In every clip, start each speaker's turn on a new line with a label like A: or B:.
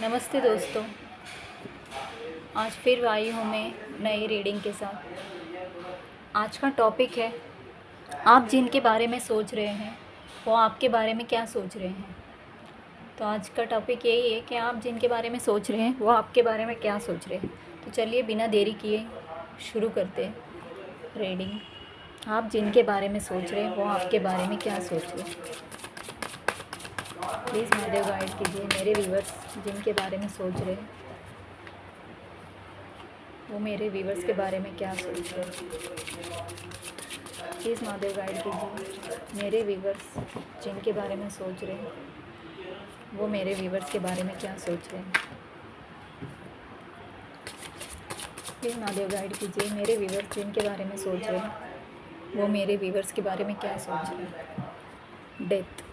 A: नमस्ते दोस्तों। आज फिर आई हूँ मैं नई रीडिंग के साथ। आज का टॉपिक है, आप जिनके बारे में सोच रहे हैं वो आपके बारे में क्या सोच रहे हैं। तो आज का टॉपिक यही है कि आप जिनके बारे में सोच रहे हैं वो आपके बारे में क्या सोच रहे हैं। तो चलिए बिना देरी किए शुरू करते हैं रीडिंग। आप जिनके बारे में सोच रहे हैं वो आपके बारे में क्या सोच रहे हैं। प्लीज़ महादेव गाइड कीजिए मेरे व्यूअर्स जिनके बारे में सोच रहे हैं वो मेरे व्यूअर्स के बारे में क्या सोच रहे हैं। प्लीज़ महादेव गाइड कीजिए मेरे व्यूअर्स जिनके बारे में सोच रहे हैं वो मेरे व्यूअर्स के बारे में क्या सोच रहे हैं। प्लीज़ महादेव गाइड कीजिए मेरे व्यूअर्स जिनके बारे में सोच रहे हैं वो मेरे व्यूअर्स के बारे में क्या सोच रहे हैं। डेथ।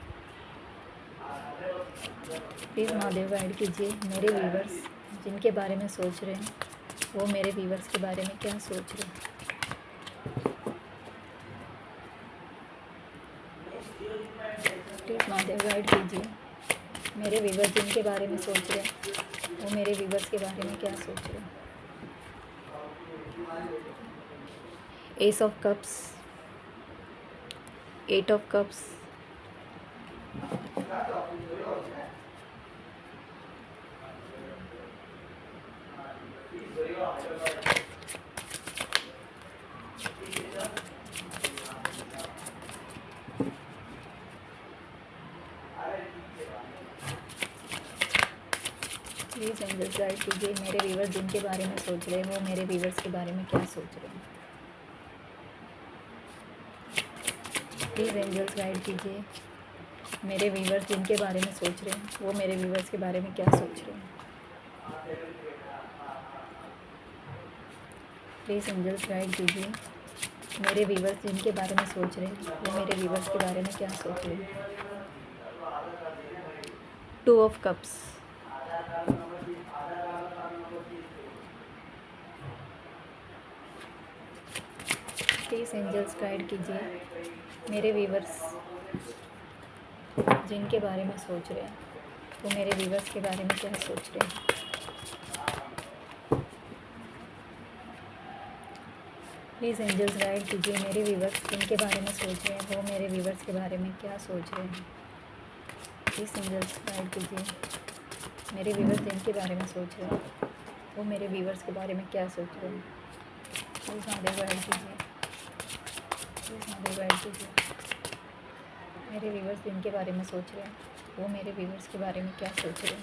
A: प्लीज़ महादेव गाइड कीजिए मेरे व्यूअर्स जिनके बारे में सोच रहे हैं वो मेरे व्यूअर्स के बारे में क्या सोच रहे हैं। प्लीज़ महादेव गाइड कीजिए मेरे व्यूअर्स जिनके बारे में सोच रहे हैं वो मेरे व्यूअर्स के बारे में क्या सोच रहे हैं। Ace of cups, 8 of cups, please angels guide कीजिए मेरे व्यूअर्स जिनके बारे में सोच रहे हैं वो मेरे व्यूअर्स के बारे में क्या सोच रहे हैं। प्लीज़ एंजल्स गाइड कीजिए मेरे व्यूअर्स जिनके बारे में सोच रहे हैं वो मेरे व्यूअर्स के बारे में क्या सोच रहे हैं। प्लीज़ एंजल्स गाइड कीजिए मेरे व्यूअर्स जिनके बारे में सोच रहे हैं वो मेरे व्यूअर्स के बारे में क्या सोच रहे हैं। 2 of cups, please angels guide कीजिए मेरे व्यूअर्स जिनके बारे में सोच रहे हैं वो मेरे व्यूअर्स के बारे में क्या सोच रहे हैं। प्लीज़ एंजल्स गाइड कीजिए मेरे व्यूअर्स जिनके बारे में सोच रहे हैं वो मेरे व्यूअर्स के बारे में क्या सोच रहे हैं। प्लीज़ एंजल्स गाइड कीजिए मेरे व्यूअर्स जिनके बारे में सोच रहे हैं वो मेरे व्यूअर्स के बारे में क्या सोच रहे हैं। प्लीज़ महादेव गाइड कीजिए, प्लीज़ महादेव गाइड कीजिए मेरे व्यूअर्स जिनके बारे में सोच रहे हैं वो मेरे व्यूअर्स के बारे में क्या सोच रहे हैं।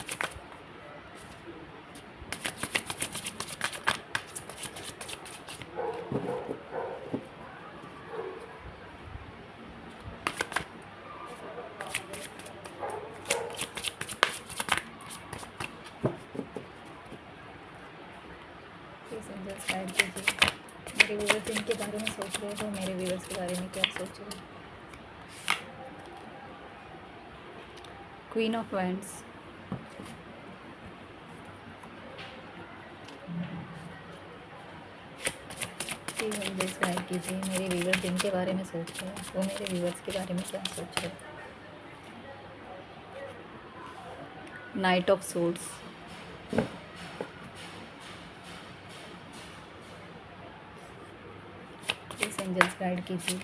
A: प्लीज़ एंजल्स गाइड कीजिए मेरे व्यूअर्स जिनके बारे में सोच रहे हैं वो मेरे व्यूअर्स के बारे में क्या सोच रहे हैं। Queen of wands, please angels guide कीजिए मेरे व्यूअर्स जिनके बारे में सोच रहे हैं वो मेरे व्यूअर्स के बारे में क्या सोच रहे हैं। Knight of swords, please angels guide कीजिए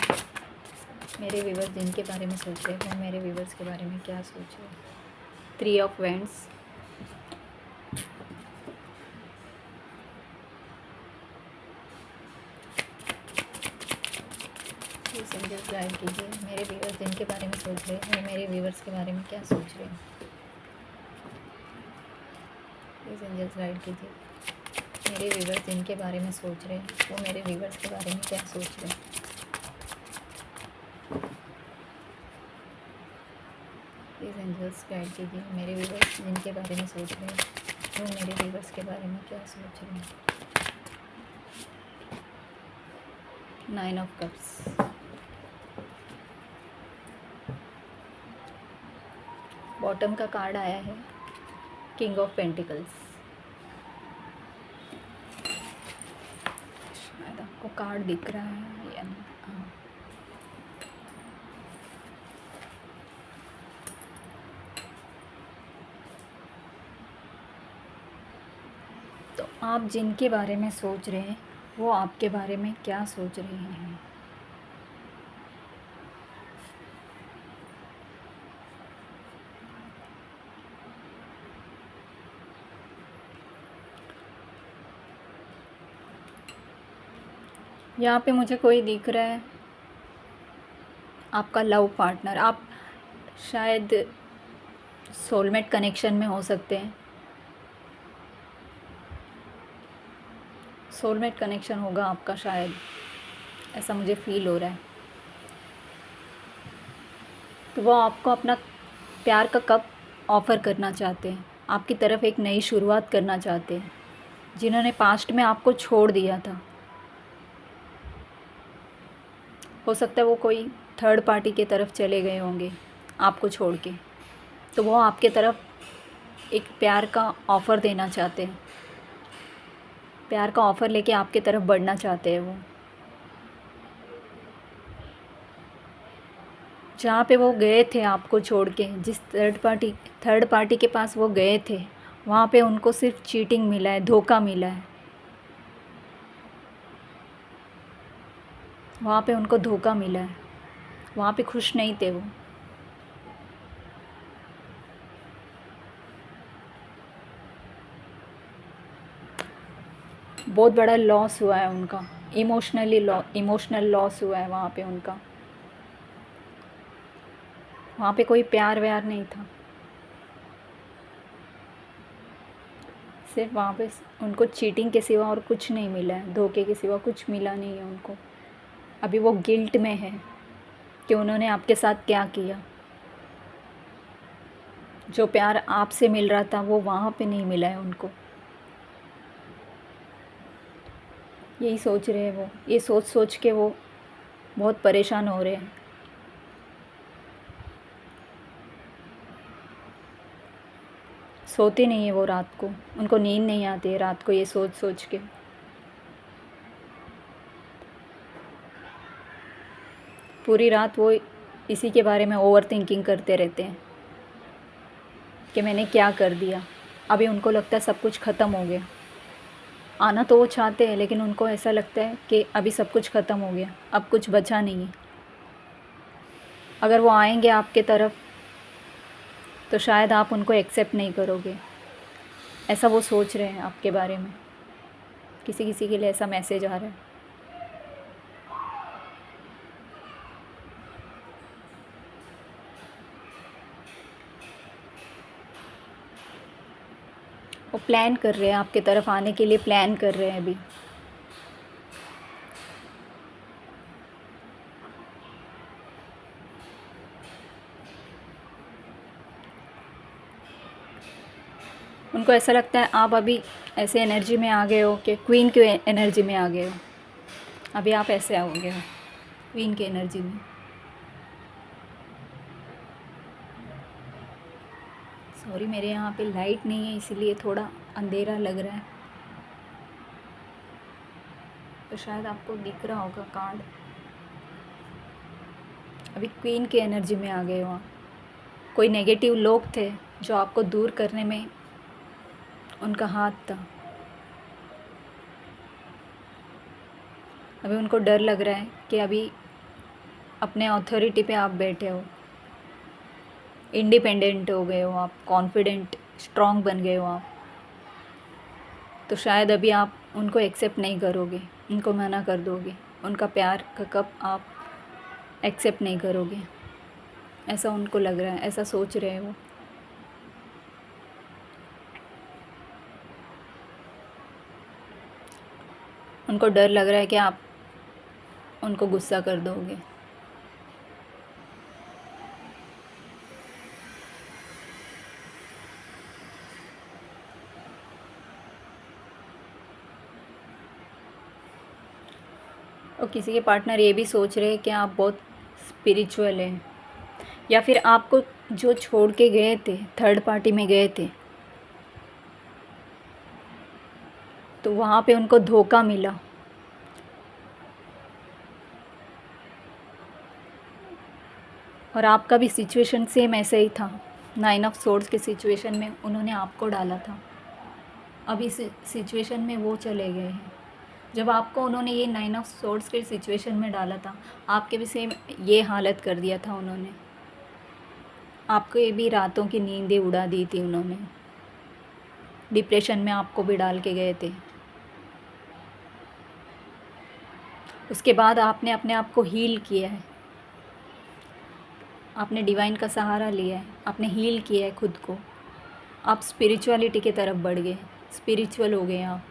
A: मेरे व्यूअर्स जिनके बारे में सोच रहे हैं वो मेरे व्यूअर्स के बारे में क्या सोच रहे हैं। 3 of wands, please angels guide कीजिए मेरे व्यूअर्स जिनके बारे में सोच रहे हैं वो मेरे व्यूअर्स के बारे में क्या सोच रहे हैं। प्लीज़ एंजल्स गाइड कीजिए मेरे व्यूअर्स जिनके बारे में सोच रहे हैं वो मेरे व्यूअर्स के बारे में क्या सोच रहे हैं। प्लीज़ एंजल्स गाइड कीजिए मेरे व्यूअर्स जिनके बारे में सोच रहे हैं वो मेरे व्यूअर्स के बारे में क्या सोच रहे हैं। 9 ऑफ कप्स, बॉटम का कार्ड आया है किंग ऑफ पेंटिकल्स। शायद आपको कार्ड दिख रहा है या नहीं। हाँ, आप जिनके बारे में सोच रहे हैं वो आपके बारे में क्या सोच रहे हैं? यहाँ पे मुझे कोई दिख रहा है, आपका लव पार्टनर। आप शायद सोलमेट कनेक्शन में हो सकते हैं। सोलमेट कनेक्शन होगा आपका शायद, ऐसा मुझे फ़ील हो रहा है। तो वो आपको अपना प्यार का कप ऑफ़र करना चाहते हैं, आपकी तरफ एक नई शुरुआत करना चाहते हैं। जिन्होंने पास्ट में आपको छोड़ दिया था, हो सकता है वो कोई थर्ड पार्टी के तरफ चले गए होंगे आपको छोड़ के, तो वो आपके तरफ एक प्यार का ऑफ़र देना चाहते हैं। प्यार का ऑफ़र लेके आपके तरफ बढ़ना चाहते हैं वो। जहाँ पे वो गए थे आपको छोड़ के, जिस थर्ड पार्टी के पास वो गए थे, वहाँ पे उनको सिर्फ चीटिंग मिला है, धोखा मिला है। वहाँ पे उनको धोखा मिला है, वहाँ पे खुश नहीं थे वो। बहुत बड़ा लॉस हुआ है उनका, इमोशनल लॉस हुआ है वहाँ पे उनका। वहाँ पे कोई प्यार व्यार नहीं था, सिर्फ वहाँ पे उनको चीटिंग के सिवा और कुछ नहीं मिला है, धोखे के सिवा कुछ मिला नहीं है उनको। अभी वो गिल्ट में है कि उन्होंने आपके साथ क्या किया। जो प्यार आपसे मिल रहा था वो वहाँ पे नहीं मिला है उनको। यही सोच रहे हैं वो, ये सोच सोच के वो बहुत परेशान हो रहे हैं। सोते नहीं है वो रात को, उनको नींद नहीं आती है रात को ये सोच सोच के। पूरी रात वो इसी के बारे में ओवर थिंकिंग करते रहते हैं कि मैंने क्या कर दिया। अभी उनको लगता है सब कुछ ख़त्म हो गया। आना तो वो चाहते हैं, लेकिन उनको ऐसा लगता है कि अभी सब कुछ ख़त्म हो गया, अब कुछ बचा नहीं है। अगर वो आएंगे आपके तरफ तो शायद आप उनको एक्सेप्ट नहीं करोगे, ऐसा वो सोच रहे हैं आपके बारे में। किसी किसी के लिए ऐसा मैसेज आ रहा है। वो प्लान कर रहे हैं आपके तरफ आने के लिए, प्लान कर रहे हैं अभी। उनको ऐसा लगता है आप अभी ऐसे एनर्जी में आ गए हो कि क्वीन की एनर्जी में आ गए हो। अभी आप ऐसे आओगे हो क्वीन की एनर्जी में। सॉरी, मेरे यहाँ पे लाइट नहीं है इसीलिए थोड़ा अंधेरा लग रहा है, तो शायद आपको दिख रहा होगा कार्ड। अभी क्वीन की एनर्जी में आ गए हो आप। कोई नेगेटिव लोग थे जो आपको दूर करने में उनका हाथ था। अभी उनको डर लग रहा है कि अभी अपने अथॉरिटी पे आप बैठे हो, इंडिपेंडेंट हो गए हो आप, कॉन्फिडेंट स्ट्रॉन्ग बन गए हो आप। तो शायद अभी आप उनको एक्सेप्ट नहीं करोगे, उनको मना कर दोगे, उनका प्यार का कप आप एक्सेप्ट नहीं करोगे। ऐसा उनको लग रहा है, ऐसा सोच रहे हो। उनको डर लग रहा है कि आप उनको गुस्सा कर दोगे। और किसी के पार्टनर ये भी सोच रहे हैं कि आप बहुत स्पिरिचुअल हैं, या फिर आपको जो छोड़ के गए थे, थर्ड पार्टी में गए थे, तो वहाँ पे उनको धोखा मिला। और आपका भी सिचुएशन सेम ऐसे ही था। 9 ऑफ सोर्ड्स के सिचुएशन में उन्होंने आपको डाला था। अब इस सिचुएशन में वो चले गए हैं। जब आपको उन्होंने ये 9 ऑफ सोर्ड्स के सिचुएशन में डाला था, आपके भी सेम ये हालत कर दिया था उन्होंने। आपको ये भी रातों की नींदें उड़ा दी थी उन्होंने। डिप्रेशन में आपको भी डाल के गए थे। उसके बाद आपने अपने आप को हील किया है, आपने डिवाइन का सहारा लिया है, आपने हील किया है खुद को। आप स्पिरिचुअलिटी की तरफ बढ़ गए, स्पिरिचुअल हो गए आप।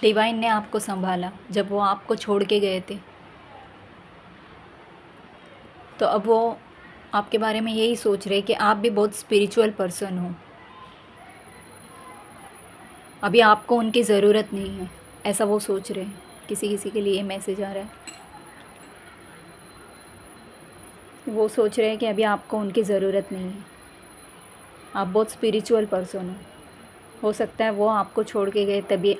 A: डिवाइन ने आपको संभाला जब वो आपको छोड़ के गए थे, तो अब वो आपके बारे में यही सोच रहे कि आप भी बहुत स्पिरिचुअल पर्सन हो। अभी आपको उनकी ज़रूरत नहीं है, ऐसा वो सोच रहे हैं। किसी किसी के लिए ये मैसेज आ रहा है, वो सोच रहे हैं कि अभी आपको उनकी ज़रूरत नहीं है, आप बहुत स्पिरिचुअल पर्सन हो सकता है वो आपको छोड़ के गए तभी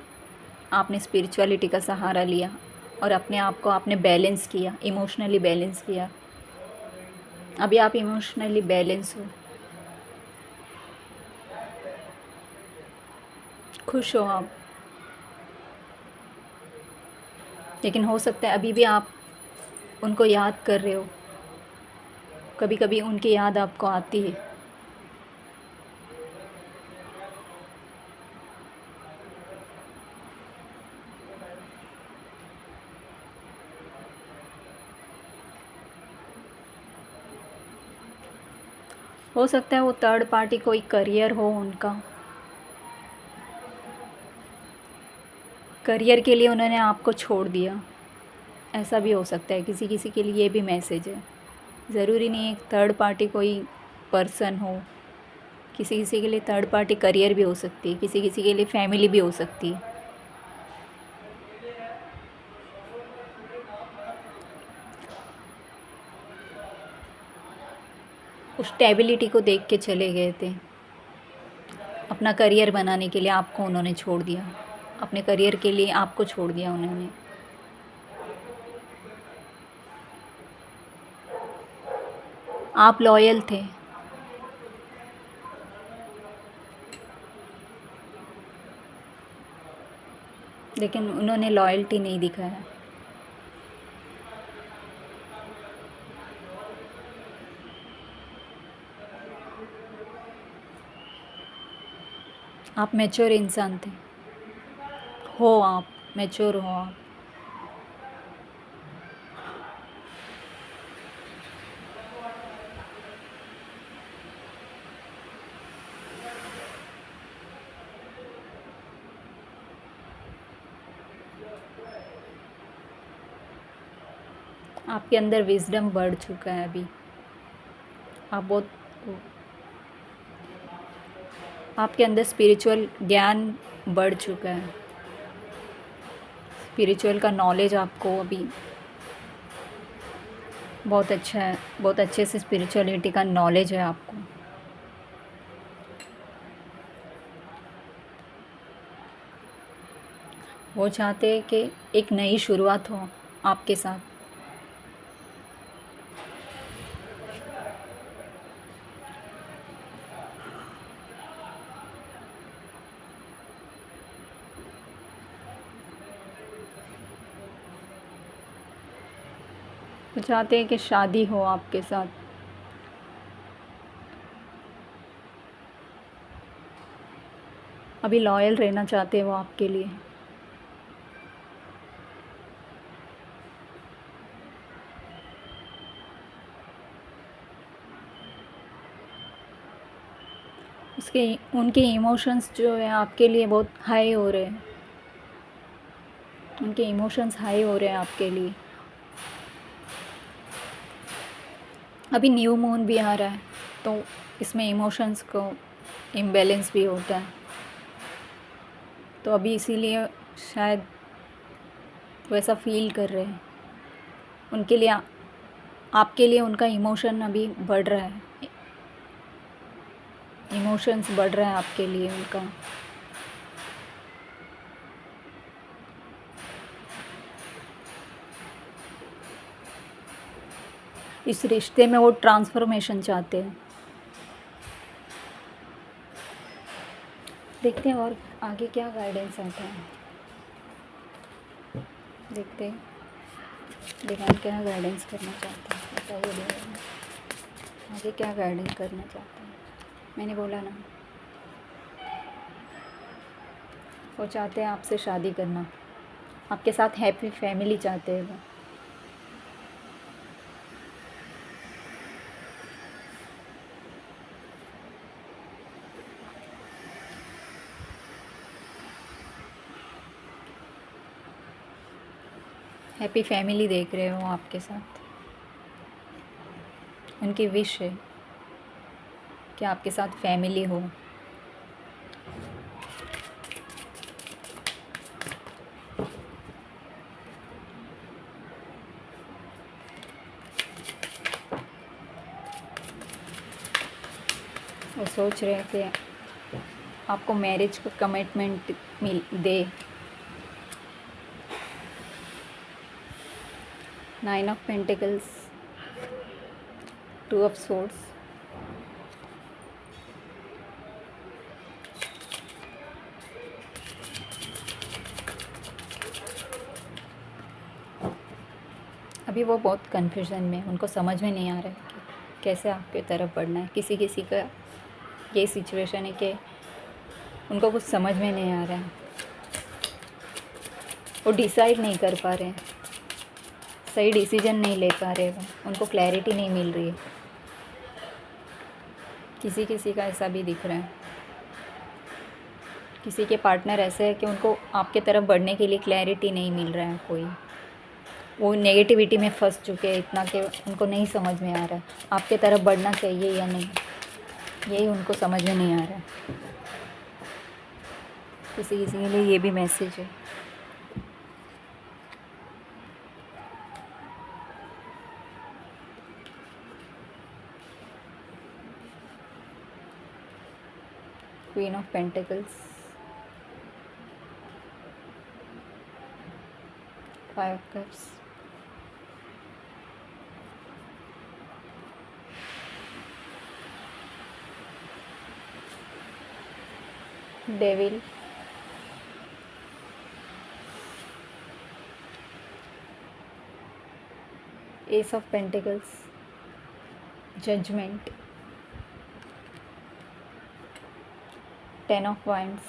A: आपने स्पिरिचुअलिटी का सहारा लिया और अपने आप को आपने बैलेंस किया, इमोशनली बैलेंस किया। अभी आप इमोशनली बैलेंस हो, खुश हो आप। लेकिन हो सकता है अभी भी आप उनको याद कर रहे हो, कभी कभी उनकी याद आपको आती है। हो सकता है वो थर्ड पार्टी कोई करियर हो उनका, करियर के लिए उन्होंने आपको छोड़ दिया, ऐसा भी हो सकता है। किसी किसी के लिए ये भी मैसेज है। ज़रूरी नहीं है थर्ड पार्टी कोई पर्सन हो, किसी किसी के लिए थर्ड पार्टी करियर भी हो सकती है, किसी किसी के लिए फैमिली भी हो सकती है। उस स्टेबिलिटी को देख के चले गए थे, अपना करियर बनाने के लिए आपको उन्होंने छोड़ दिया, अपने करियर के लिए आपको छोड़ दिया उन्होंने। आप लॉयल थे, लेकिन उन्होंने लॉयल्टी नहीं दिखाया। आप मैच्योर इंसान थे, हो आप मैच्योर हो आप। आपके अंदर विजडम बढ़ चुका है अभी, आप बहुत, आपके अंदर स्पिरिचुअल ज्ञान बढ़ चुका है। स्पिरिचुअल का नॉलेज आपको अभी बहुत अच्छा है, बहुत अच्छे से स्पिरिचुअलिटी का नॉलेज है आपको। वो चाहते हैं कि एक नई शुरुआत हो आपके साथ। वो चाहते हैं कि शादी हो आपके साथ। अभी लॉयल रहना चाहते हैं वो आपके लिए। उसके उनके इमोशंस जो है आपके लिए बहुत हाई हो रहे हैं, उनके इमोशंस हाई हो रहे हैं आपके लिए। अभी न्यू मून भी आ रहा है, तो इसमें इमोशंस को इम्बैलेंस भी होता है, तो अभी इसीलिए शायद वैसा फील कर रहे हैं। उनके लिए, आपके लिए उनका इमोशन अभी बढ़ रहा है, इमोशंस बढ़ रहा है आपके लिए उनका। इस रिश्ते में वो ट्रांसफॉर्मेशन चाहते हैं। देखते हैं और आगे क्या गाइडेंस आता है। देखते हैं डिवाइन क्या गाइडेंस करना चाहते हैं। बताइए डिवाइन आगे क्या गाइडेंस करना चाहते हैं। मैंने बोला ना, वो चाहते हैं आपसे शादी करना, आपके साथ हैप्पी फैमिली चाहते हैं वो। हैप्पी फैमिली देख रहे हो आपके साथ। उनकी विश है कि आपके साथ फैमिली हो। वो सोच रहे हैं कि आपको मैरिज का commitment they. 9 of pentacles, 2 of swords, अभी वो बहुत कन्फ्यूज़न में, उनको समझ में नहीं आ रहा है कि कैसे आपके तरफ बढ़ना है। किसी किसी का ये सिचुएशन है कि उनको कुछ समझ में नहीं आ रहा है, वो डिसाइड नहीं कर पा रहे हैं, सही डिसीजन नहीं ले पा रहे, वो उनको क्लैरिटी नहीं मिल रही है। किसी किसी का ऐसा भी दिख रहा है, किसी के पार्टनर ऐसे है कि उनको आपके तरफ बढ़ने के लिए क्लैरिटी नहीं मिल रहा है कोई। वो नेगेटिविटी में फंस चुके हैं इतना कि उनको नहीं समझ में आ रहा है आपके तरफ बढ़ना चाहिए या नहीं, यही उनको समझ में नहीं आ रहा है। किसी किसी के लिए ये भी मैसेज है। Queen of pentacles, 5 of cups, devil, ace of pentacles, judgment, 10 of wands,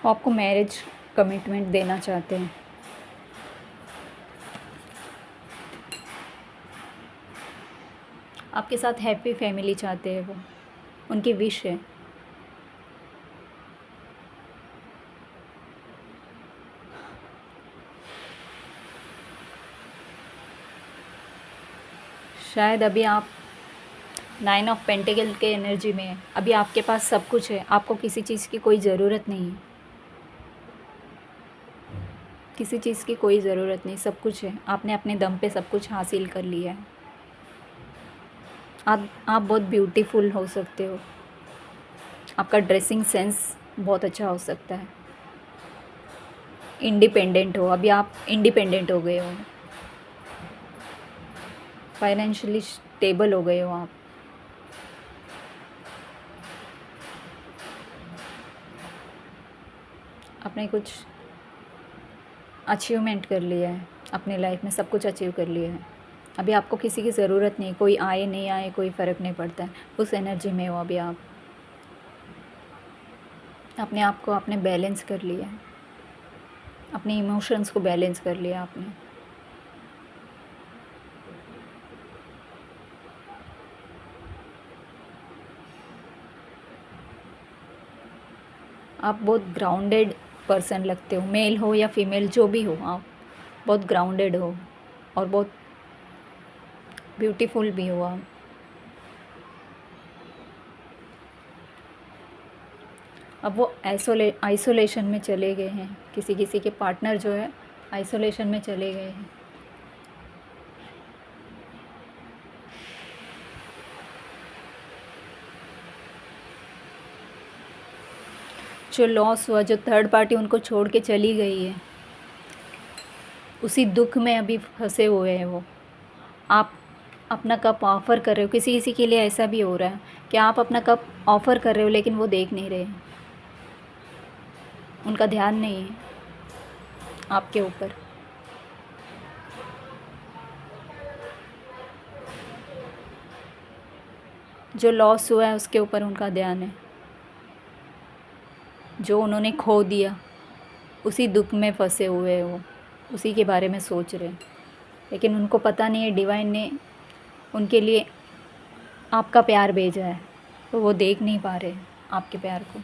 A: वो आपको मैरिज कमिटमेंट देना चाहते हैं। आपके साथ हैप्पी फैमिली चाहते हैं वो, उनकी विश है। शायद अभी आप 9 ऑफ पेंटिकल के एनर्जी में है, अभी आपके पास सब कुछ है, आपको किसी चीज़ की कोई ज़रूरत नहीं है, किसी चीज़ की कोई ज़रूरत नहीं, सब कुछ है, आपने अपने दम पे सब कुछ हासिल कर लिया है। आप बहुत ब्यूटीफुल हो सकते हो, आपका ड्रेसिंग सेंस बहुत अच्छा हो सकता है, इंडिपेंडेंट हो, अभी आप इंडिपेंडेंट हो गए हो, फाइनेंशियली स्टेबल हो गए हो आप। आपने कुछ अचीवमेंट कर लिया है अपनी लाइफ में, सब कुछ अचीव कर लिया है, अभी आपको किसी की ज़रूरत नहीं, कोई आए नहीं आए कोई फ़र्क नहीं पड़ता है, उस एनर्जी में हो अभी आप। अपने आप को आपने बैलेंस कर लिया है, अपने इमोशंस को बैलेंस कर लिया आपने। आप बहुत ग्राउंडेड पर्सन लगते हो, मेल हो या फीमेल जो भी हो, आप बहुत ग्राउंडेड हो और बहुत ब्यूटीफुल भी हो आप। अब वो आइसोलेशन में चले गए हैं, किसी किसी के पार्टनर जो है आइसोलेशन में चले गए हैं। जो लॉस हुआ, जो थर्ड पार्टी उनको छोड़ के चली गई है, उसी दुख में अभी फंसे हुए हैं वो। आप अपना कप ऑफ़र कर रहे हो, किसी किसी के लिए ऐसा भी हो रहा है कि आप अपना कप ऑफ़र कर रहे हो लेकिन वो देख नहीं रहे, उनका ध्यान नहीं है आपके ऊपर। जो लॉस हुआ है उसके ऊपर उनका ध्यान है, जो उन्होंने खो दिया उसी दुख में फंसे हुए हैं वो, उसी के बारे में सोच रहे हैं। लेकिन उनको पता नहीं है डिवाइन ने उनके लिए आपका प्यार भेजा है, तो वो देख नहीं पा रहे आपके प्यार को।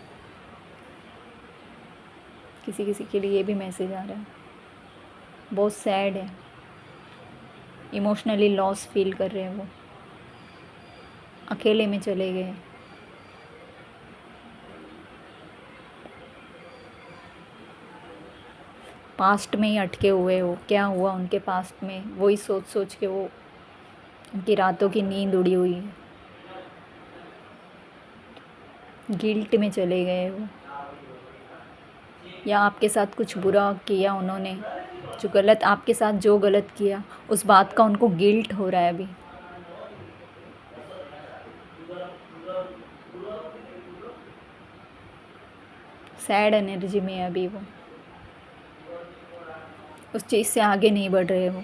A: किसी किसी के लिए ये भी मैसेज आ रहा है, बहुत सैड है, इमोशनली लॉस फील कर रहे हैं वो, अकेले में चले गए। पास्ट में ही अटके हुए हो, क्या हुआ उनके पास्ट में वही सोच सोच के वो, उनकी रातों की नींद उड़ी हुई है, गिल्ट में चले गए वो, या आपके साथ कुछ बुरा किया उन्होंने, जो गलत आपके साथ जो गलत किया उस बात का उनको गिल्ट हो रहा है अभी। सैड एनर्जी में है अभी वो, उस चीज़ से आगे नहीं बढ़ रहे वो,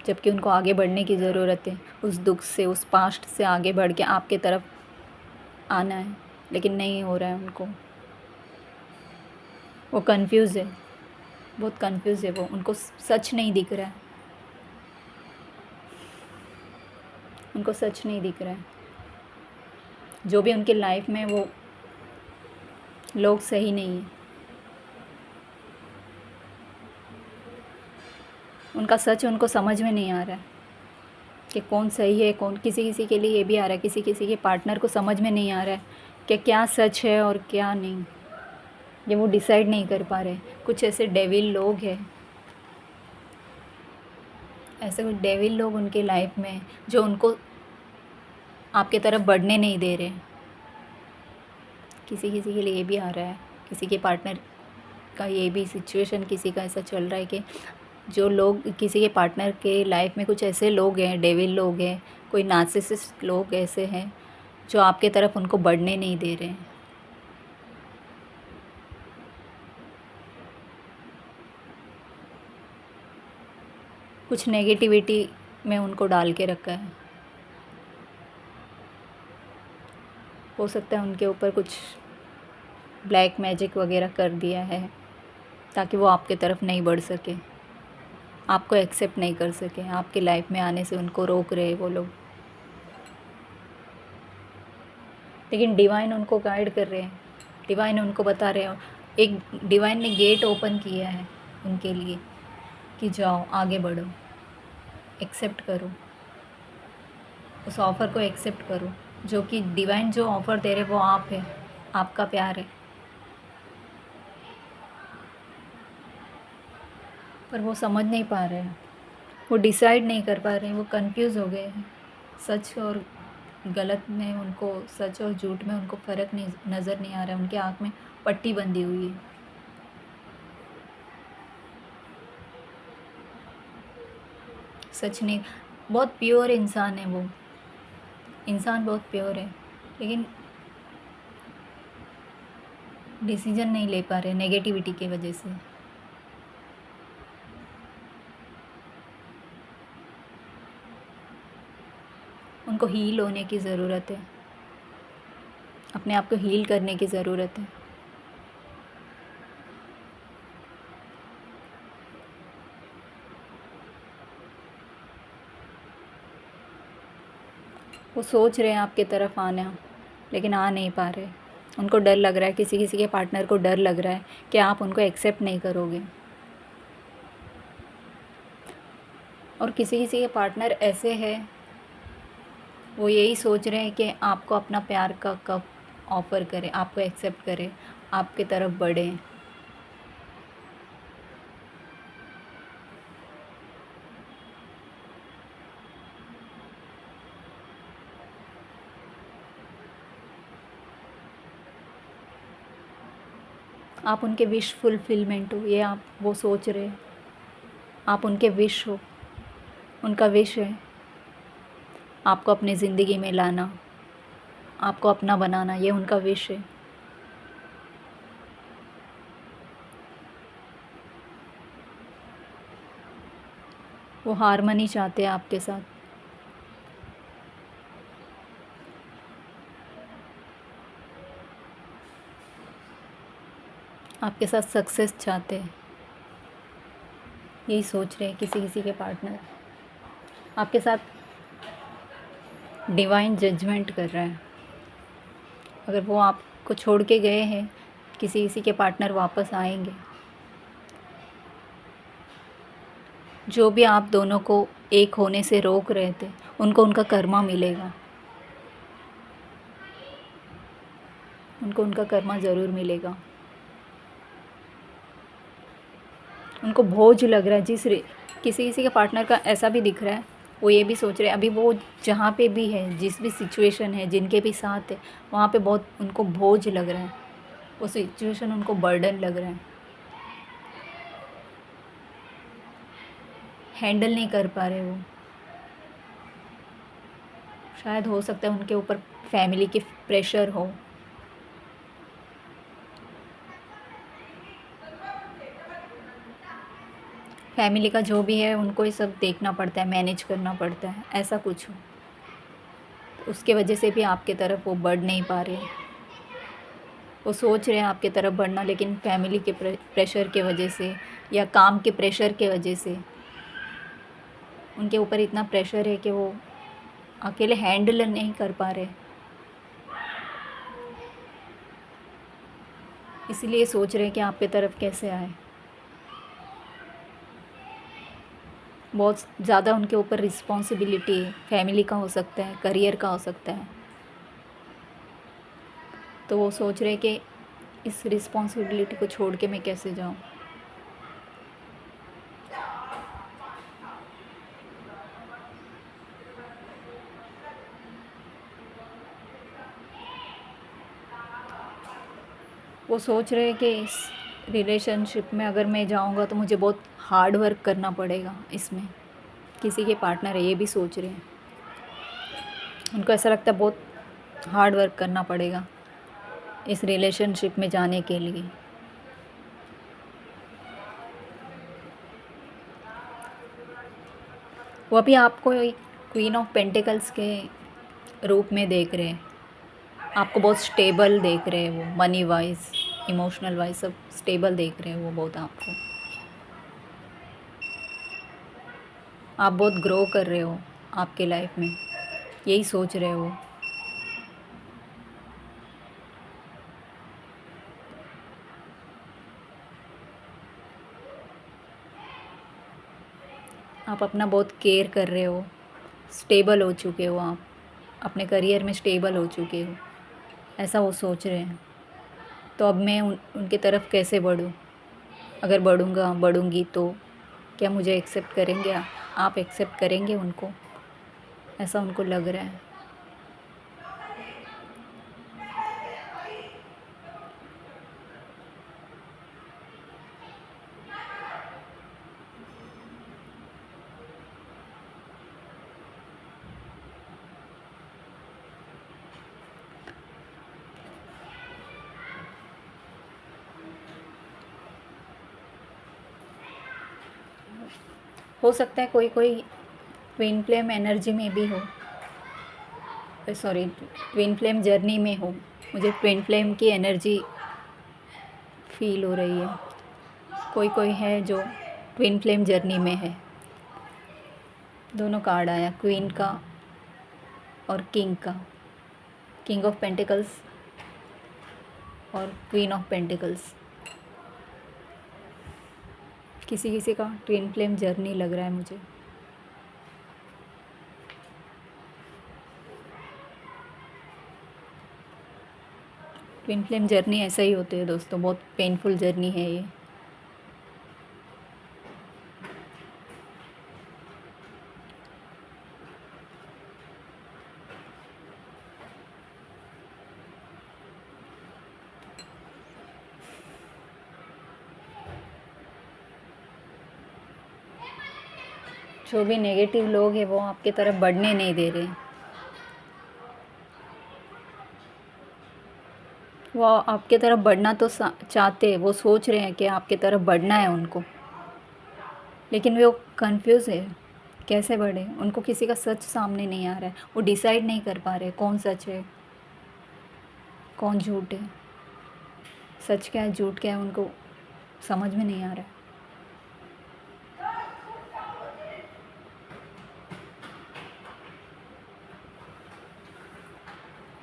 A: जबकि उनको आगे बढ़ने की ज़रूरत है। उस दुख से, उस पास्ट से आगे बढ़ के आपके तरफ आना है, लेकिन नहीं हो रहा है उनको। वो कंफ्यूज है, बहुत कंफ्यूज है वो, उनको सच नहीं दिख रहा है, उनको सच नहीं दिख रहा है। जो भी उनकी लाइफ में वो लोग सही नहीं है, उनका सच उनको समझ में नहीं आ रहा है कि कौन सही है कौन। किसी किसी के लिए ये भी आ रहा है, किसी किसी के पार्टनर को समझ में नहीं आ रहा है कि क्या सच है और क्या नहीं, ये वो डिसाइड नहीं कर पा रहे। कुछ ऐसे डेविल लोग हैं, ऐसे कुछ डेविल लोग उनके लाइफ में जो उनको आपके तरफ बढ़ने नहीं दे रहे। किसी किसी के लिए ये भी आ रहा है, किसी के पार्टनर का ये भी सिचुएशन किसी का ऐसा चल रहा है कि जो लोग किसी के पार्टनर के लाइफ में कुछ ऐसे लोग हैं, डेविल लोग हैं, कोई नार्सिसिस्ट लोग ऐसे हैं जो आपके तरफ उनको बढ़ने नहीं दे रहे हैं। कुछ नेगेटिविटी में उनको डाल के रखा है। हो सकता है उनके ऊपर कुछ ब्लैक मैजिक वगैरह कर दिया है ताकि वो आपके तरफ नहीं बढ़ सके, आपको एक्सेप्ट नहीं कर सके, आपके लाइफ में आने से उनको रोक रहे वो लोग। लेकिन डिवाइन उनको गाइड कर रहे हैं, डिवाइन उनको बता रहे हो, एक डिवाइन ने गेट ओपन किया है उनके लिए कि जाओ आगे बढ़ो, एक्सेप्ट करो, उस ऑफ़र को एक्सेप्ट करो। जो कि डिवाइन जो ऑफ़र दे रहे वो आप है, आपका प्यार है, पर वो समझ नहीं पा रहे हैं, वो डिसाइड नहीं कर पा रहे हैं, वो कंफ्यूज हो गए हैं। सच और गलत में उनको, सच और झूठ में उनको फ़र्क नहीं नज़र नहीं आ रहा है, उनकी आँख में पट्टी बंधी हुई है। सच नहीं, बहुत प्योर इंसान है वो, इंसान बहुत प्योर है, लेकिन डिसीजन नहीं ले पा रहे नेगेटिविटी की वजह से। उनको हील होने की ज़रूरत है, अपने आप को हील करने की ज़रूरत है। वो सोच रहे हैं आपके तरफ आना, लेकिन आ नहीं पा रहे। उनको डर लग रहा है, किसी किसी के पार्टनर को डर लग रहा है कि आप उनको एक्सेप्ट नहीं करोगे। और किसी किसी के पार्टनर ऐसे हैं, वो यही सोच रहे हैं कि आपको अपना प्यार का कप ऑफ़र करें, आपको एक्सेप्ट करें, आपके तरफ बढ़ें। आप उनके विश फुलफिलमेंट हो, ये आप वो सोच रहे हैं। आप उनके विश हो, उनका विश है आपको अपनी ज़िंदगी में लाना, आपको अपना बनाना, ये उनका विश है। वो हारमनी चाहते हैं आपके साथ। आपके साथ सक्सेस चाहते हैं, यही सोच रहे हैं किसी किसी के पार्टनर। आपके साथ डिवाइन जजमेंट कर रहा है। अगर वो आपको छोड़ के गए हैं, किसी किसी के पार्टनर वापस आएंगे। जो भी आप दोनों को एक होने से रोक रहे थे, उनको उनका कर्मा मिलेगा। उनको उनका कर्मा ज़रूर मिलेगा। उनको बोझ लग रहा है किसी किसी के पार्टनर का ऐसा भी दिख रहा है, वो ये भी सोच रहे हैं अभी वो जहाँ पे भी है, जिस भी सिचुएशन है, जिनके भी साथ है, वहाँ पे बहुत उनको बोझ लग रहा है। वो सिचुएशन उनको बर्डन लग रहा है, हैंडल नहीं कर पा रहे वो। शायद हो सकता है उनके ऊपर फैमिली की प्रेशर हो। फैमिली का जो भी है उनको ये सब देखना पड़ता है, मैनेज करना पड़ता है, ऐसा कुछ हो। उसके वजह से भी आपके तरफ वो बढ़ नहीं पा रहे। वो सोच रहे हैं आपके तरफ बढ़ना, लेकिन फैमिली के प्रेशर के वजह से या काम के प्रेशर के वजह से उनके ऊपर इतना प्रेशर है कि वो अकेले हैंडल नहीं कर पा रहे। इसलिए सोच रहे हैं कि आपके तरफ कैसे आए। बहुत ज़्यादा उनके ऊपर रिस्पॉन्सिबिलिटी है, फैमिली का हो सकता है, करियर का हो सकता है। तो वो सोच रहे हैं कि इस रिस्पॉन्सिबिलिटी को छोड़ के मैं कैसे जाऊँ। वो सोच रहे हैं कि इस रिलेशनशिप में अगर मैं जाऊंगा तो मुझे बहुत हार्ड वर्क करना पड़ेगा इसमें। किसी के पार्टनर है, ये भी सोच रहे हैं। उनको ऐसा लगता है बहुत हार्ड वर्क करना पड़ेगा इस रिलेशनशिप में जाने के लिए। वो अभी आपको एक क्वीन ऑफ पेंटिकल्स के रूप में देख रहे हैं। आपको बहुत स्टेबल देख रहे हैं वो, मनी वाइज, इमोशनल वाइज सब स्टेबल देख रहे हैं वो बहुत आपको। आप बहुत ग्रो कर रहे हो आपके लाइफ में, यही सोच रहे हो। आप अपना बहुत केयर कर रहे हो, स्टेबल हो चुके हो, आप अपने करियर में स्टेबल हो चुके हो, ऐसा वो सोच रहे हैं। तो अब मैं उनके तरफ कैसे बढ़ूँ? अगर बढ़ूँगी तो क्या मुझे एक्सेप्ट करेंगे? आप एक्सेप्ट करेंगे उनको? ऐसा उनको लग रहा है। हो सकता है कोई कोई ट्विन फ्लेम एनर्जी में भी हो, सॉरी ट्विन फ्लेम जर्नी में हो। मुझे ट्विन फ्लेम की एनर्जी फील हो रही है। कोई कोई है जो ट्विन फ्लेम जर्नी में है। दोनों कार्ड आया, क्वीन का और किंग का, किंग ऑफ पेंटिकल्स और क्वीन ऑफ पेंटिकल्स। किसी किसी का ट्विन फ्लेम जर्नी लग रहा है मुझे। ट्विन फ्लेम जर्नी ऐसा ही होते हैं दोस्तों, बहुत पेनफुल जर्नी है ये। जो भी नेगेटिव लोग हैं वो आपके तरफ बढ़ने नहीं दे रहे। वो आपके तरफ बढ़ना तो चाहते हैं, वो सोच रहे हैं कि आपके तरफ बढ़ना है उनको, लेकिन वो कंफ्यूज है कैसे बढ़े। उनको किसी का सच सामने नहीं आ रहा है, वो डिसाइड नहीं कर पा रहे कौन सच है कौन झूठ है। सच क्या है झूठ क्या है उनको समझ में नहीं आ रहा है।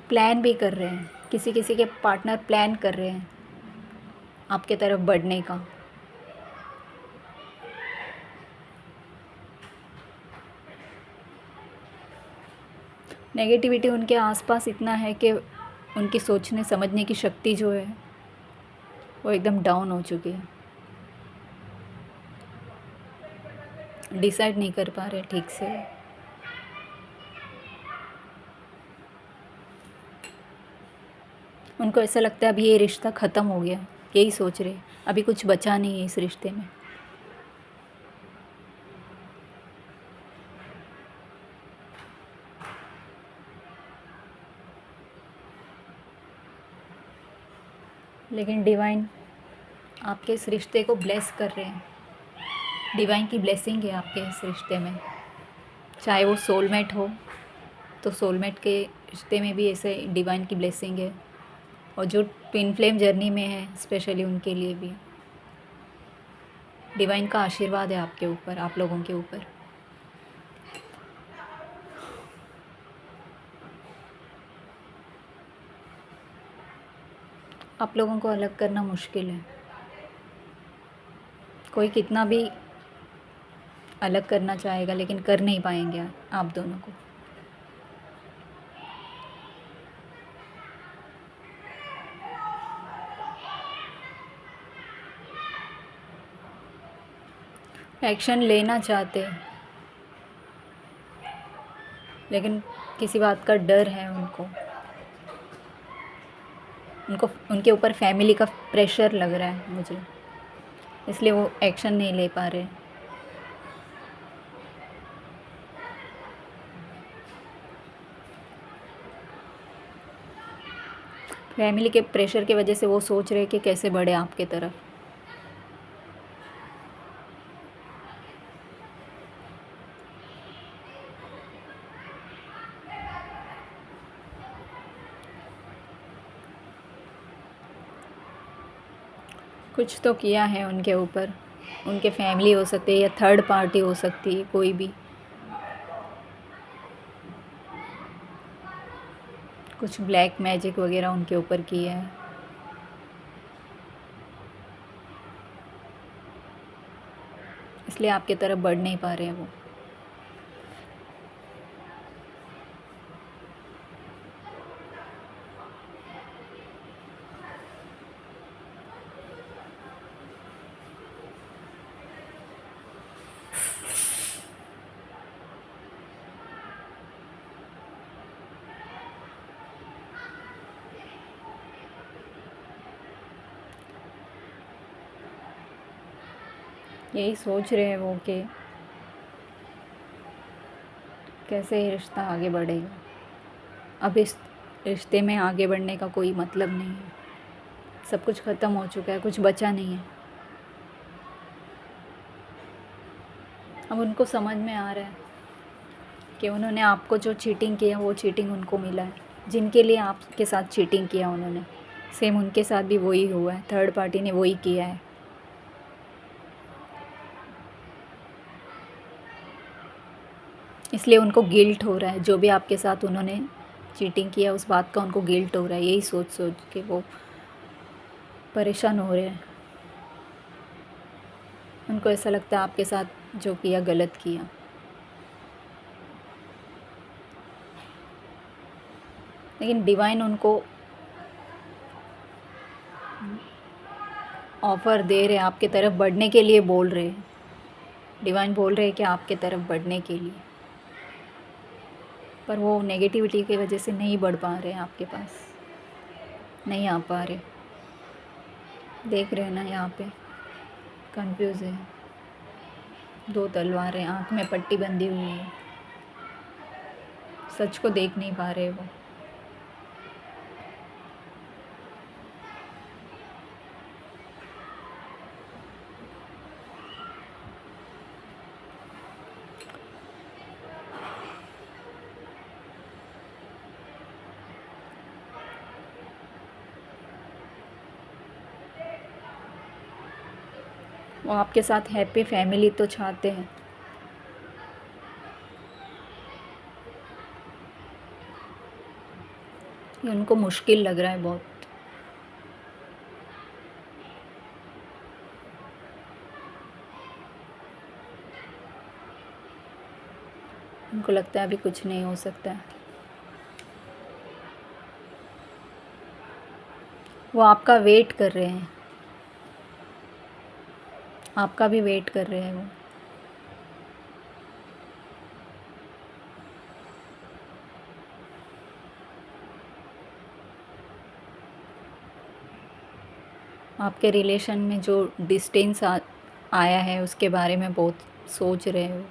A: प्लान भी कर रहे हैं, किसी किसी के पार्टनर प्लान कर रहे हैं आपके तरफ बढ़ने का। नेगेटिविटी उनके आसपास इतना है कि उनकी सोचने समझने की शक्ति जो है वो एकदम डाउन हो चुकी है। डिसाइड नहीं कर पा रहे ठीक से। उनको ऐसा लगता है अभी ये रिश्ता ख़त्म हो गया, यही सोच रहे, अभी कुछ बचा नहीं है इस रिश्ते में। लेकिन डिवाइन आपके इस रिश्ते को ब्लेस कर रहे हैं। डिवाइन की ब्लेसिंग है आपके इस रिश्ते में। चाहे वो सोलमेट हो तो सोलमेट के रिश्ते में भी ऐसे डिवाइन की ब्लेसिंग है, और जो ट्विन फ्लेम जर्नी में है स्पेशली उनके लिए भी डिवाइन का आशीर्वाद है आपके ऊपर, आप लोगों के ऊपर। आप लोगों को अलग करना मुश्किल है। कोई कितना भी अलग करना चाहेगा लेकिन कर नहीं पाएंगे आप दोनों को। एक्शन लेना चाहते हैं लेकिन किसी बात का डर है उनको उनके ऊपर फैमिली का प्रेशर लग रहा है मुझे, इसलिए वो एक्शन नहीं ले पा रहे। फैमिली के प्रेशर की वजह से वो सोच रहे कि कैसे बढ़े आपके तरफ। कुछ तो किया है उनके ऊपर, उनके फैमिली हो सकती है या थर्ड पार्टी हो सकती है, कोई भी कुछ ब्लैक मैजिक वगैरह उनके ऊपर किया है। इसलिए आपके तरफ बढ़ नहीं पा रहे हैं वो। यही सोच रहे हैं वो कि कैसे ये रिश्ता आगे बढ़ेगा। अब इस रिश्ते में आगे बढ़ने का कोई मतलब नहीं है, सब कुछ ख़त्म हो चुका है, कुछ बचा नहीं है। अब उनको समझ में आ रहा है कि उन्होंने आपको जो चीटिंग किया वो चीटिंग उनको मिला है। जिनके लिए आपके साथ चीटिंग किया उन्होंने, सेम उनके साथ भी वही हुआ है, थर्ड पार्टी ने वही किया है। इसलिए उनको गिल्ट हो रहा है, जो भी आपके साथ उन्होंने चीटिंग किया उस बात का उनको गिल्ट हो रहा है। यही सोच सोच के वो परेशान हो रहे हैं। उनको ऐसा लगता है आपके साथ जो किया गलत किया। लेकिन डिवाइन उनको ऑफ़र दे रहे हैं, आपके तरफ बढ़ने के लिए बोल रहे हैं। डिवाइन बोल रहे हैं कि आपके तरफ बढ़ने के लिए, पर वो नेगेटिविटी की वजह से नहीं बढ़ पा रहे हैं, आपके पास नहीं आ पा रहे। देख रहे हैं ना यहाँ पे कंफ्यूज है। दो तलवारें, आँख में पट्टी बंधी हुई है, सच को देख नहीं पा रहे वो। वो आपके साथ हैप्पी फैमिली तो चाहते हैं। ये उनको मुश्किल लग रहा है बहुत। उनको लगता है अभी कुछ नहीं हो सकता है। वो आपका वेट कर रहे हैं, आपका भी वेट कर रहे हैं वो। आपके रिलेशन में जो डिस्टेंस आया है उसके बारे में बहुत सोच रहे हो।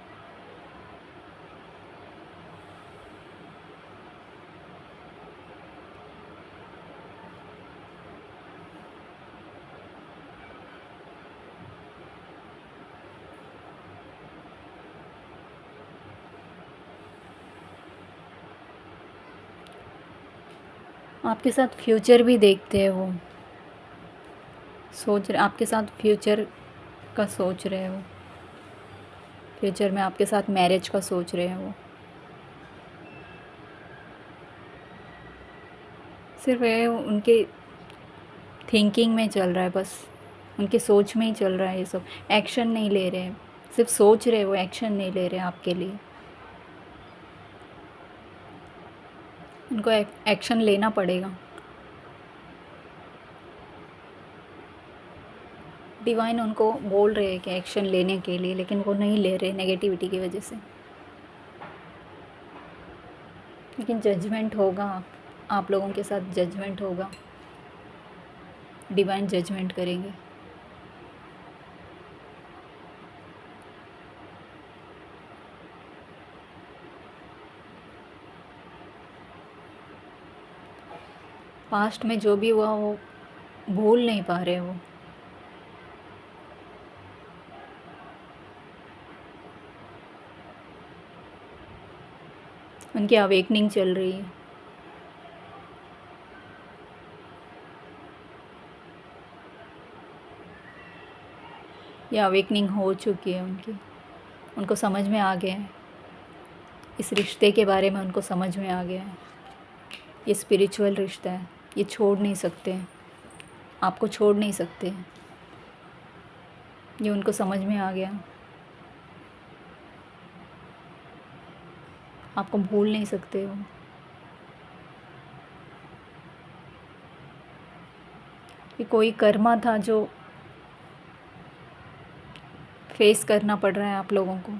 A: आपके साथ फ्यूचर भी देखते हैं वो, सोच रहे आपके साथ फ्यूचर का सोच रहे हो। फ्यूचर में आपके साथ मैरिज का सोच रहे हैं वो। सिर्फ ये उनके थिंकिंग में चल रहा है, बस उनकी सोच में ही चल रहा है ये सब। एक्शन नहीं ले रहे हैं, सिर्फ सोच रहे, वो एक्शन नहीं ले रहे आपके लिए। उनको एक्शन लेना पड़ेगा। डिवाइन उनको बोल रहे हैं कि एक्शन लेने के लिए, लेकिन वो नहीं ले रहे नेगेटिविटी की वजह से। लेकिन जजमेंट होगा, आप लोगों के साथ जजमेंट होगा, डिवाइन जजमेंट करेंगे। पास्ट में जो भी हुआ वो भूल नहीं पा रहे वो। उनकी अवेकनिंग चल रही है। ये अवेकनिंग हो चुकी है उनकी। उनको समझ में आ गया है, इस रिश्ते के बारे में उनको समझ में आ गया है। ये स्पिरिचुअल रिश्ता है, ये छोड़ नहीं सकते हैं, आपको छोड़ नहीं सकते हैं। ये उनको समझ में आ गया, आपको भूल नहीं सकते हो। ये कोई कर्मा था जो फेस करना पड़ रहा है आप लोगों को।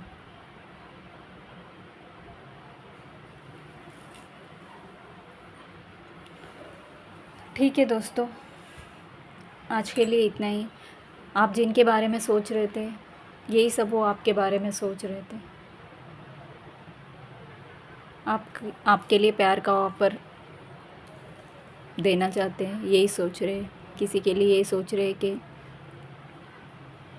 A: ठीक है दोस्तों, आज के लिए इतना ही। आप जिनके बारे में सोच रहे थे, यही सब वो आपके बारे में सोच रहे थे। आपके लिए प्यार का ऑफ़र देना चाहते हैं, यही सोच रहे हैं। किसी के लिए यही सोच रहे हैं कि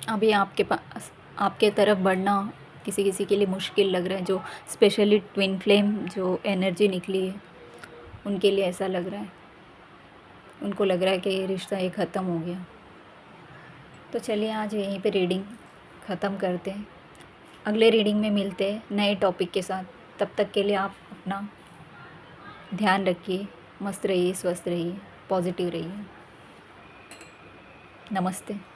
A: अभी आपके पास, आपके तरफ बढ़ना किसी किसी के लिए मुश्किल लग रहा है। जो स्पेशली ट्विन फ्लेम जो एनर्जी निकली है, उनके लिए ऐसा लग रहा है। उनको लग रहा है कि ये रिश्ता ये ख़त्म हो गया। तो चलिए आज यहीं पे रीडिंग ख़त्म करते हैं। अगले रीडिंग में मिलते हैं नए टॉपिक के साथ। तब तक के लिए आप अपना ध्यान रखिए, मस्त रहिए, स्वस्थ रहिए, पॉजिटिव रहिए। नमस्ते।